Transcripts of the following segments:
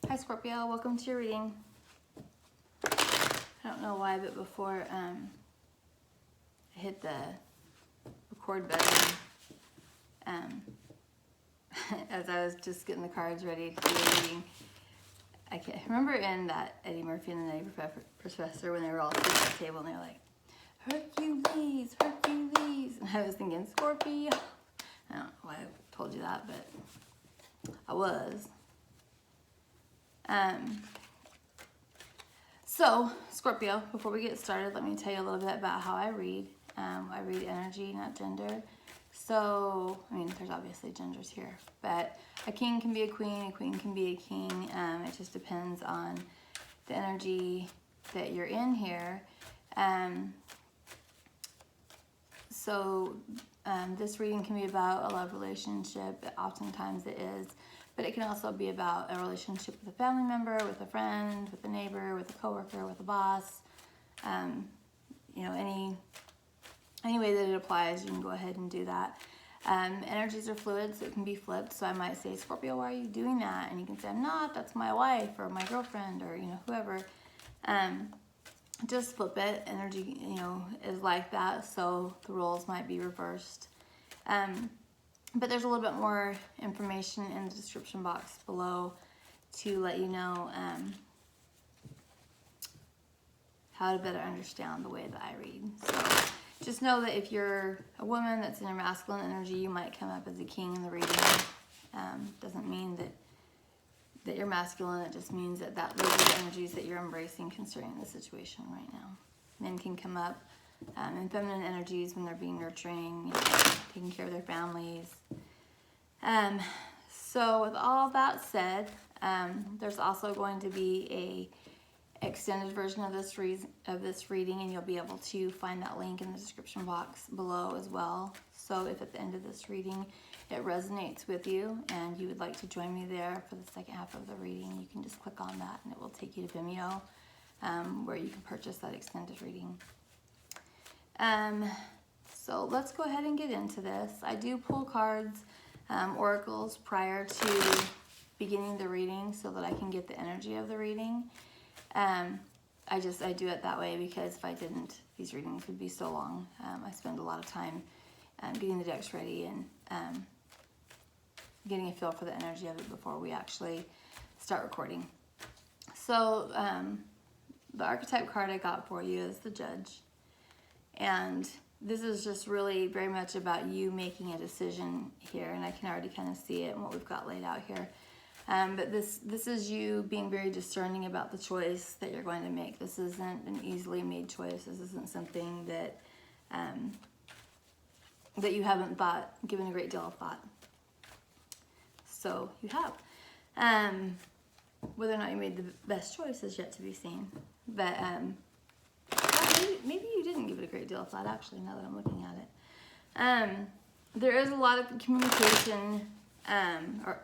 Hi Scorpio, welcome to your reading. I don't know why, but before I hit the record button, as I was just getting the cards ready to do the reading, I can't remember in that Eddie Murphy and the Neighbor Professor when they were all sitting at the table and they were like, Hercules, Hercules, and I was thinking Scorpio. I don't know why I told you that, but I was. So, Scorpio, before we get started, let me tell you a little bit about how I read. I read energy, not gender. So, I mean, there's obviously genders here, but a king can be a queen can be a king. It just depends on the energy that you're in here. This reading can be about a love relationship. Oftentimes it is. But it can also be about a relationship with a family member, with a friend, with a neighbor, with a coworker, with a boss. Any way that it applies, you can go ahead and do that. Energies are fluid, so it can be flipped. So I might say, Scorpio, why are you doing that? And you can say, I'm not, that's my wife or my girlfriend or, whoever. Just flip it. Energy, is like that. So the roles might be reversed. But there's a little bit more information in the description box below to let you know how to better understand the way that I read. So just know that if you're a woman that's in a masculine energy, you might come up as a king in the reading. Doesn't mean that you're masculine. It just means that those are the energies that you're embracing concerning the situation right now. Men can come up in feminine energies when they're being nurturing, taking care of their families. So with all that said, there's also going to be a extended version of this reading, and you'll be able to find that link in the description box below as well. So if at the end of this reading it resonates with you and you would like to join me there for the second half of the reading, you can just click on that and it will take you to Vimeo, where you can purchase that extended reading. So let's go ahead and get into this. I do pull cards, oracles, prior to beginning the reading so that I can get the energy of the reading. I do it that way because if I didn't, these readings would be so long. I spend a lot of time getting the decks ready and getting a feel for the energy of it before we actually start recording. So the archetype card I got for you is the Judge. And this is just really very much about you making a decision here, and I can already kind of see it in what we've got laid out here. But this is you being very discerning about the choice that you're going to make. This isn't an easily made choice. This isn't something that that you haven't given a great deal of thought. So you have. Whether or not you made the best choice is yet to be seen. But maybe you didn't give it a great deal of thought, actually, now that I'm looking at it. There is a lot of communication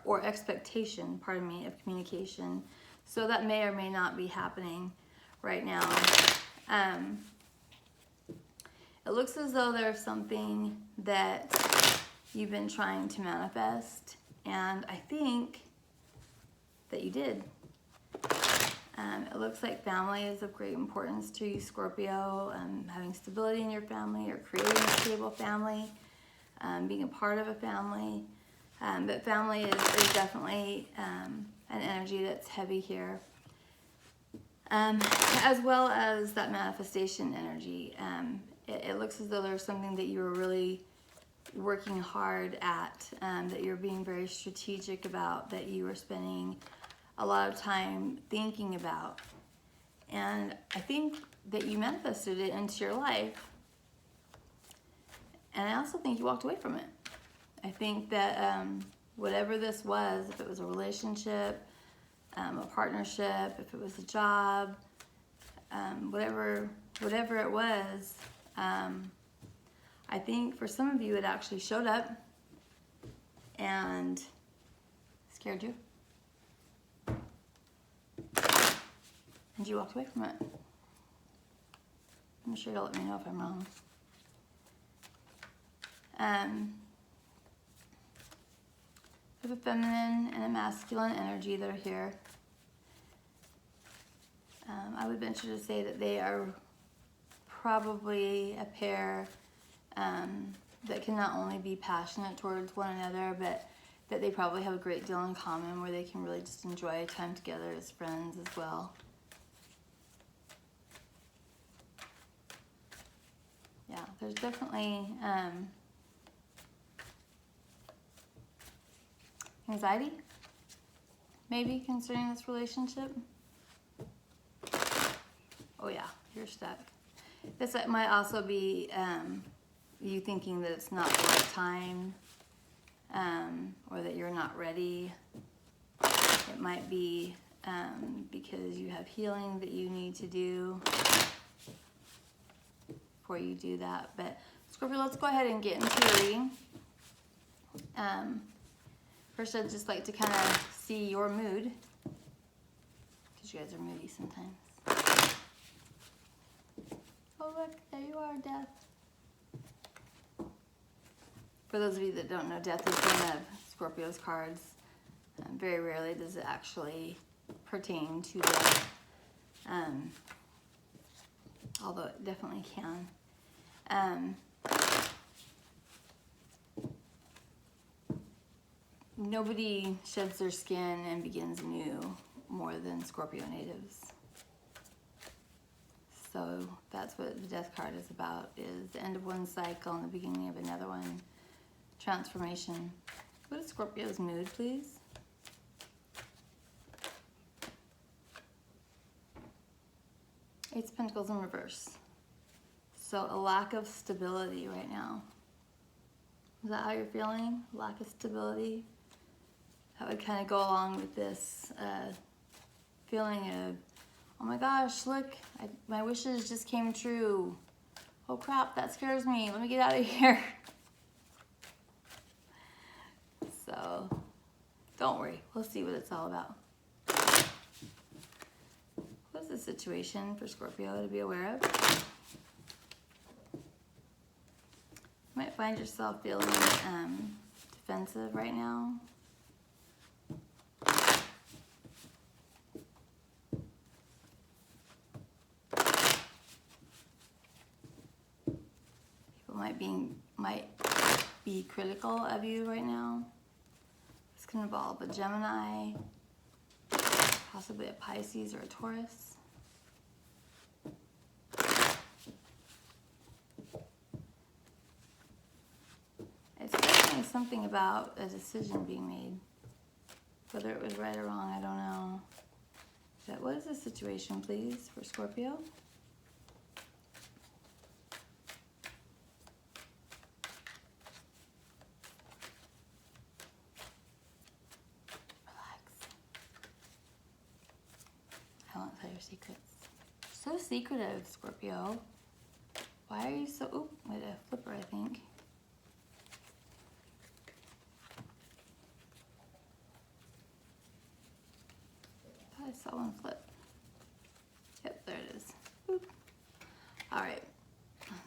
or expectation, of communication. So that may or may not be happening right now. It looks as though there's something that you've been trying to manifest, and I think that you did. It looks like family is of great importance to you, Scorpio. Having stability in your family or creating a stable family, being a part of a family. But family is definitely an energy that's heavy here. As well as that manifestation energy. It looks as though there's something that you were really working hard at, that you're being very strategic about, that you were spending a lot of time thinking about. And I think that you manifested it into your life. And I also think you walked away from it. I think that whatever this was, if it was a relationship, a partnership, if it was a job, whatever it was, I think for some of you it actually showed up and scared you. And you walked away from it. I'm sure you'll let me know if I'm wrong. There's a feminine and a masculine energy that are here. I would venture to say that they are probably a pair that can not only be passionate towards one another, but that they probably have a great deal in common where they can really just enjoy time together as friends as well. Yeah, there's definitely anxiety, maybe, concerning this relationship. Oh yeah, you're stuck. This might also be you thinking that it's not the right time, or that you're not ready. It might be because you have healing that you need to do before you do that. But Scorpio, let's go ahead and get into your reading. First, I'd just like to kind of see your mood, because you guys are moody sometimes. Oh look, there you are, Death. For those of you that don't know, Death is one of Scorpio's cards. Very rarely does it actually pertain to death, although it definitely can. Nobody sheds their skin and begins anew more than Scorpio natives. So that's what the Death card is about, is the end of one cycle and the beginning of another one. Transformation. What is Scorpio's mood, please? Eight of Pentacles in reverse. So a lack of stability right now. Is that how you're feeling? Lack of stability? That would kind of go along with this feeling of, oh my gosh, look, my wishes just came true. Oh crap, that scares me. Let me get out of here. So, don't worry. We'll see what it's all about. What's the situation for Scorpio to be aware of? You might find yourself feeling defensive right now. People might be critical of you right now. This can involve a Gemini, possibly a Pisces or a Taurus. It's definitely something about a decision being made. Whether it was right or wrong, I don't know. But what is the situation, please, for Scorpio? I won't tell your secrets. So secretive, Scorpio. Why are you so... Oop, wait, a flipper, I think. I thought I saw one flip. Yep, there it is. Oop. All right.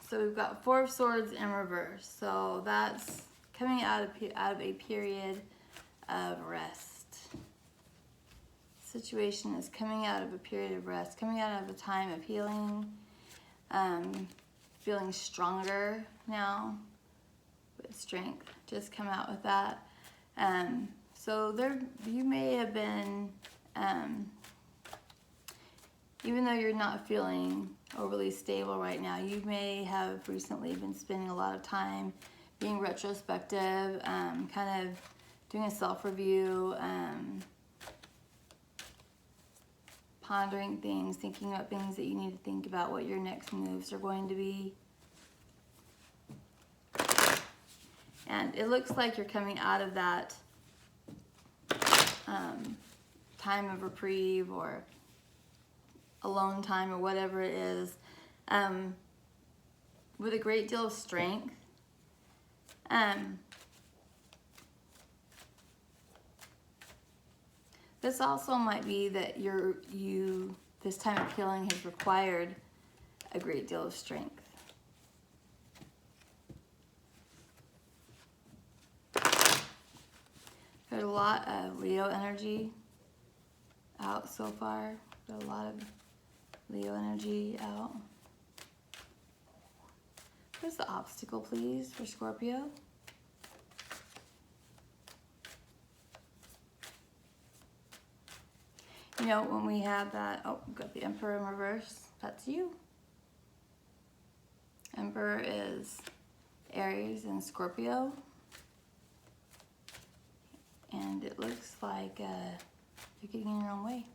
So we've got Four of Swords in reverse. So that's coming out of a period of rest. Situation is coming out of a period of rest, coming out of a time of healing, feeling stronger now with strength. Just come out with that. So there, you may have been, even though you're not feeling overly stable right now, you may have recently been spending a lot of time being retrospective, kind of doing a self-review, pondering things, thinking about things that you need to think about, what your next moves are going to be. And it looks like you're coming out of that time of reprieve or alone time or whatever it is, with a great deal of strength. This also might be that this time of healing has required a great deal of strength. There's a lot of Leo energy out so far. Got a lot of Leo energy out. Where's the obstacle, please, for Scorpio? You know, when we have that, oh, we've got the Emperor in reverse. That's you. Emperor is Aries and Scorpio. And it looks like you're getting in your own way.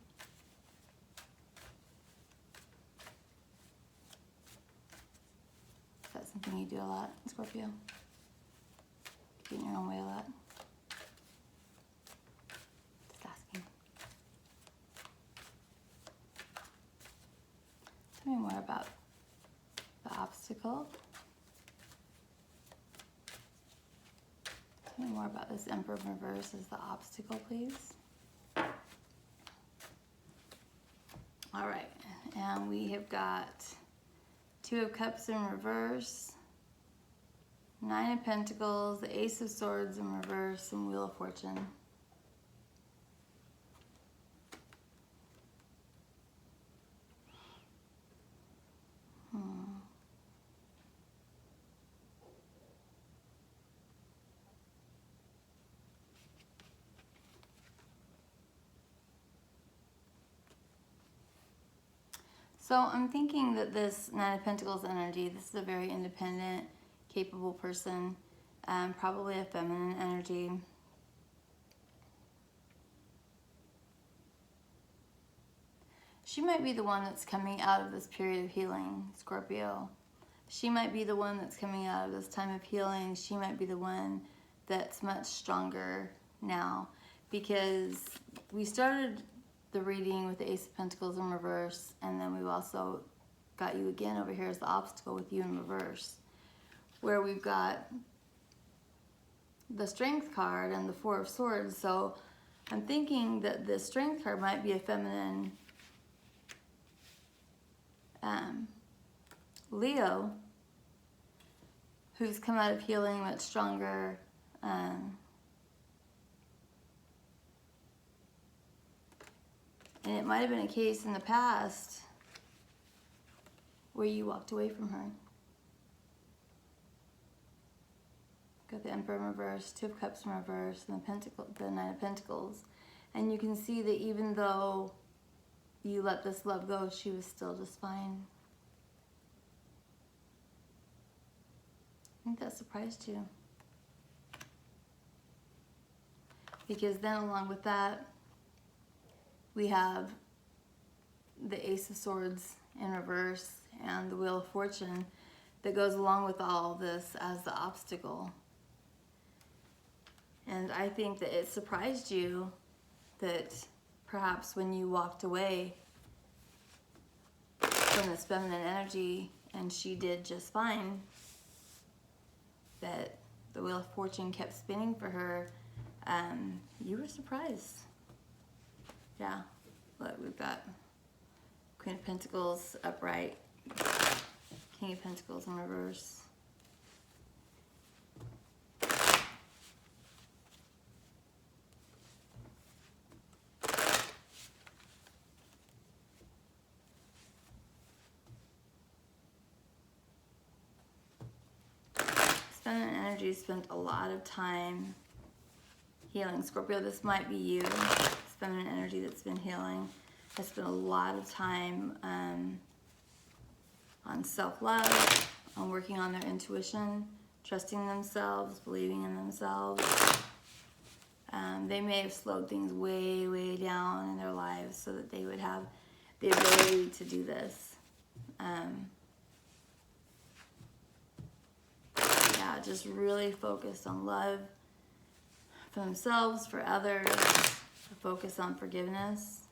Is that something you do a lot, Scorpio? Get in your own way a lot? Just asking. Tell me more about the obstacle. Tell me more about this Emperor in reverse as the obstacle, please. All right, and we have got Two of Cups in reverse, Nine of Pentacles, the Ace of Swords in reverse, and Wheel of Fortune. So I'm thinking that this Nine of Pentacles energy, this is a very independent, capable person, probably a feminine energy. She might be the one that's coming out of this period of healing, Scorpio. She might be the one that's coming out of this time of healing. She might be the one that's much stronger now, because we started the reading with the Ace of Pentacles in reverse, and then we've also got you again over here as the obstacle with you in reverse, where we've got the Strength card and the Four of Swords. So I'm thinking that the Strength card might be a feminine Leo who's come out of healing much stronger. And it might have been a case in the past where you walked away from her. Got the Emperor in reverse, Two of Cups in reverse, and the Nine of Pentacles. And you can see that even though you let this love go, she was still just fine. I think that surprised you. Because then along with that, we have the Ace of Swords in reverse and the Wheel of Fortune that goes along with all this as the obstacle. And I think that it surprised you that perhaps when you walked away from this feminine energy and she did just fine, that the Wheel of Fortune kept spinning for her, you were surprised. Yeah, look, we've got Queen of Pentacles upright, King of Pentacles in reverse. Feminine energy spent a lot of time healing. Scorpio, this might be you. It's feminine energy that's been healing. Has spent a lot of time on self-love, on working on their intuition, trusting themselves, believing in themselves. They may have slowed things way, way down in their lives so that they would have the ability to do this. Yeah, just really focused on love for themselves, for others, focus on forgiveness.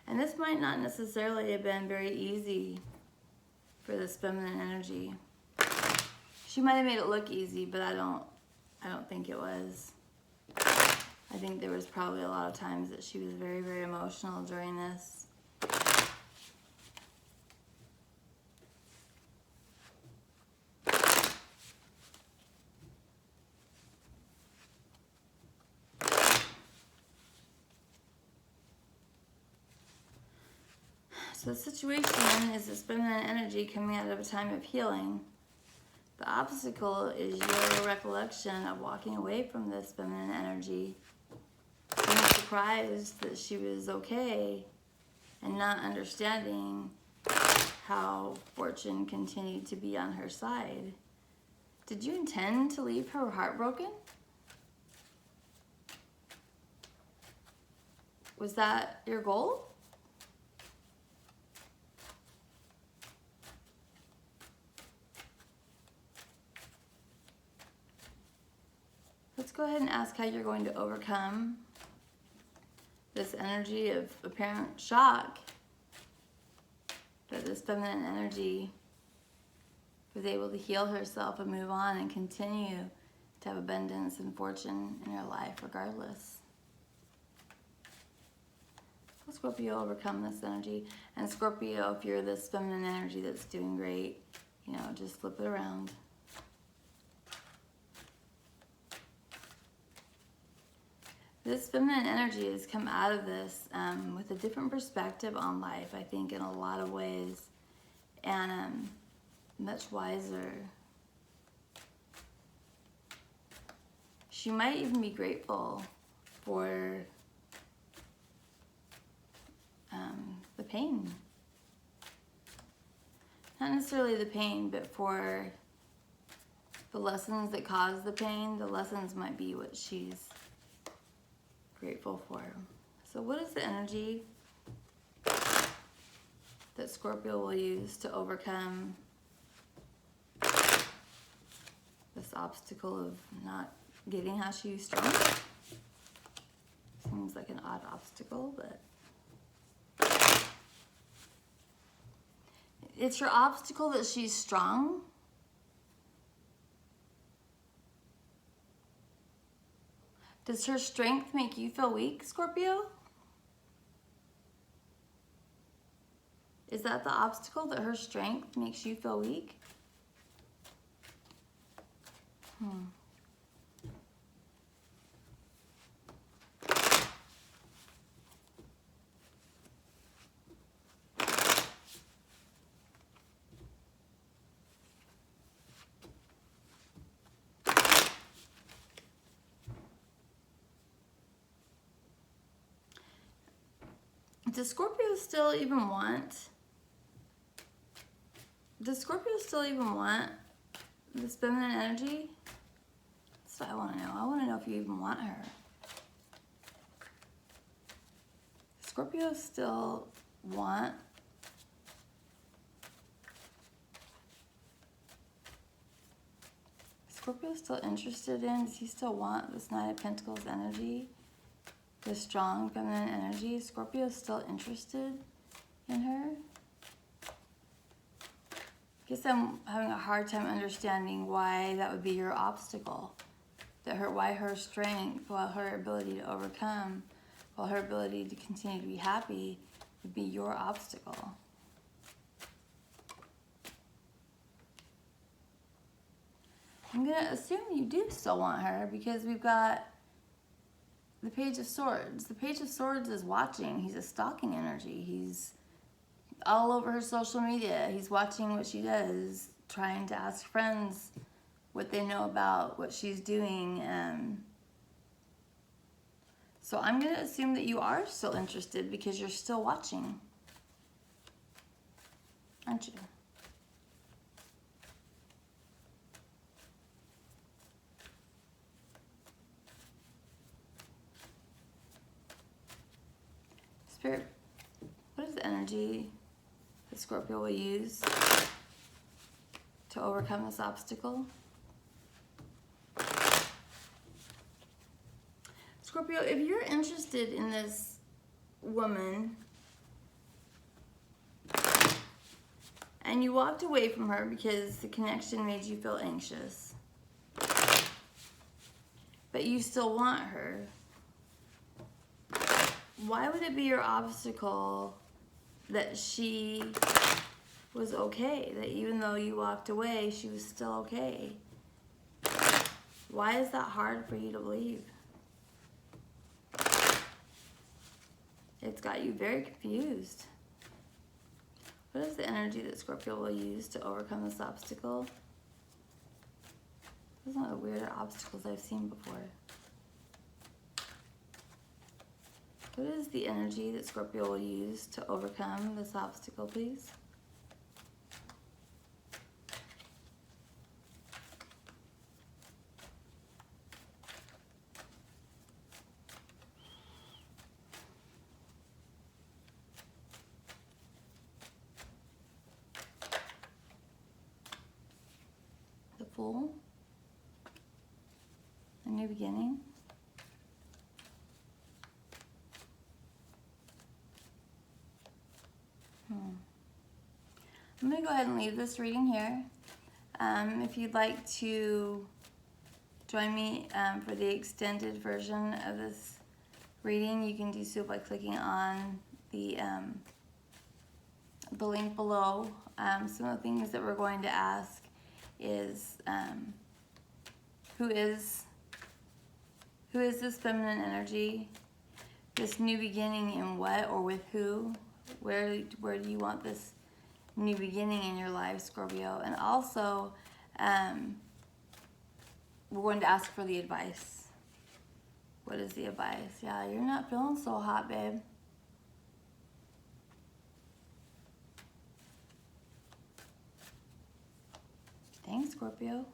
And this might not necessarily have been very easy for this feminine energy. She might have made it look easy, but I don't think it was. I think there was probably a lot of times that she was very, very emotional during this. So the situation is this feminine energy coming out of a time of healing. The obstacle is your recollection of walking away from this feminine energy, being surprised that she was okay, and not understanding how fortune continued to be on her side. Did you intend to leave her heartbroken? Was that your goal? Let's go ahead and ask how you're going to overcome this energy of apparent shock that this feminine energy was able to heal herself and move on and continue to have abundance and fortune in her life regardless. So Scorpio, overcome this energy. And Scorpio, if you're this feminine energy that's doing great, you know, just flip it around. This feminine energy has come out of this with a different perspective on life, I think, in a lot of ways, and much wiser. She might even be grateful for the pain. Not necessarily the pain, but for the lessons that cause the pain. The lessons might be what she's grateful for. So what is the energy that Scorpio will use to overcome this obstacle of not getting how she's strong? Seems like an odd obstacle, but it's your obstacle that she's strong. Does her strength make you feel weak, Scorpio? Is that the obstacle, that her strength makes you feel weak? Does Scorpio still even want this feminine energy? That's what I want to know. I want to know if you even want her. Scorpio still want Scorpio still interested in, does he still want this Knight of Pentacles energy? This strong feminine energy? Scorpio is still interested in her? I guess I'm having a hard time understanding why that would be your obstacle. Why her strength, while her ability to overcome, while her ability to continue to be happy would be your obstacle. I'm gonna assume you do still want her because we've got the Page of Swords. The Page of Swords is watching. He's a stalking energy. He's all over her social media. He's watching what she does, trying to ask friends what they know about what she's doing. So I'm going to assume that you are still interested because you're still watching. Aren't you? Spirit, what is the energy that Scorpio will use to overcome this obstacle? Scorpio, if you're interested in this woman and you walked away from her because the connection made you feel anxious, but you still want her, why would it be your obstacle that she was okay? That even though you walked away, she was still okay? Why is that hard for you to believe? It's got you very confused. What is the energy that Scorpio will use to overcome this obstacle? Those are one of the weirder obstacles I've seen before. What is the energy that Scorpio will use to overcome this obstacle, please? The Fool. A new beginning. I'm going to go ahead and leave this reading here. If you'd like to join me for the extended version of this reading, you can do so by clicking on the link below. Some of the things that we're going to ask is who is this feminine energy? This new beginning in what or with who? Where do you want this new beginning in your life, Scorpio? And also, we're going to ask for the advice. What is the advice? Yeah, you're not feeling so hot, babe. Thanks, Scorpio.